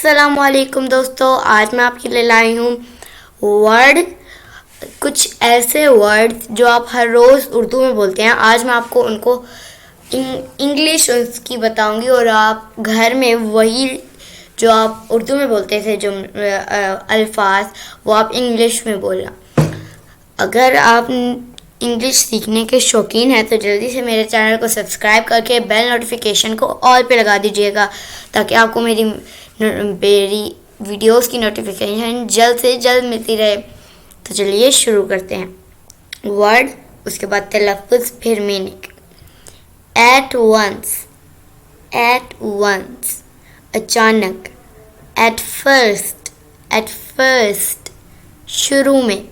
अस्सलामुअलैकुम दोस्तों, आज मैं आपके लिए लाई हूँ वर्ड, कुछ ऐसे वर्ड जो आप हर रोज़ उर्दू में बोलते हैं। आज मैं आपको उनको इंग्लिश उसकी बताऊंगी और आप घर में वही जो आप उर्दू में बोलते थे जो अल्फाज वो आप इंग्लिश में बोलना। अगर आप इंग्लिश सीखने के शौकीन हैं तो जल्दी से मेरे चैनल को सब्सक्राइब करके बेल नोटिफिकेशन को ऑल पे लगा दीजिएगा ताकि आपको मेरी वीडियोस की नोटिफिकेशन जल्द से जल्द मिलती रहे। तो चलिए शुरू करते हैं। वर्ड, उसके बाद तलफ़्फ़ुज़, फिर मीनिंग। एट वंस, अचानक। एट फर्स्ट, शुरू में।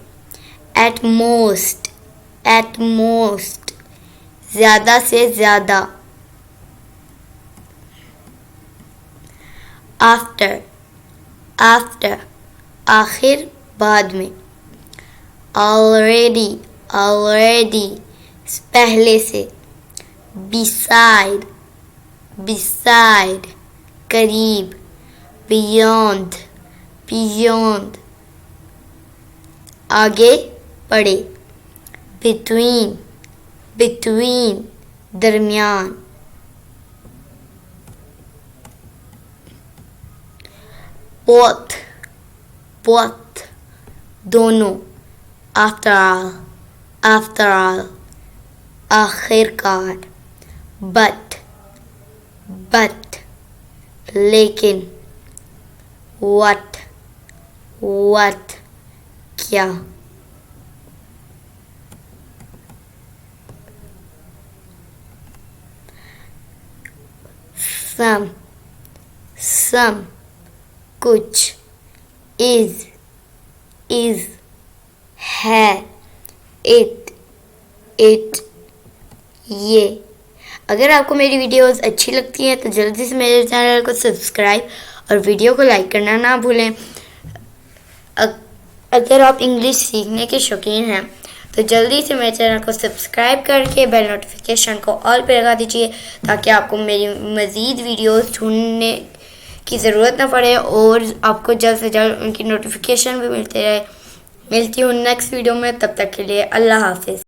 एट मोस्ट, ज़्यादा से ज़्यादा। आफ्टर, आखिर, बाद में। ऑलरेडी, पहले से। बिसाइड, करीब। बियॉन्ड, आगे, पड़े। बिटवीन, दरमियान। बोथ, दोनों। आफ्टर ऑल, आखिरकार। बट, लेकिन। what, क्या। some, कुछ। is, है। it, ये। अगर आपको मेरी वीडियोस अच्छी लगती हैं तो जल्दी से मेरे चैनल को सब्सक्राइब और वीडियो को लाइक करना ना भूलें। अगर आप इंग्लिश सीखने के शौकीन हैं तो जल्दी से मेरे चैनल को सब्सक्राइब करके बेल नोटिफिकेशन को ऑल पे लगा दीजिए ताकि आपको मेरी मज़ीद वीडियोस ढूंढने की ज़रूरत ना पड़े और आपको जल्द से जल्द उनकी नोटिफिकेशन भी मिलती हूँ नेक्स्ट वीडियो में। तब तक के लिए अल्लाह हाफिज़।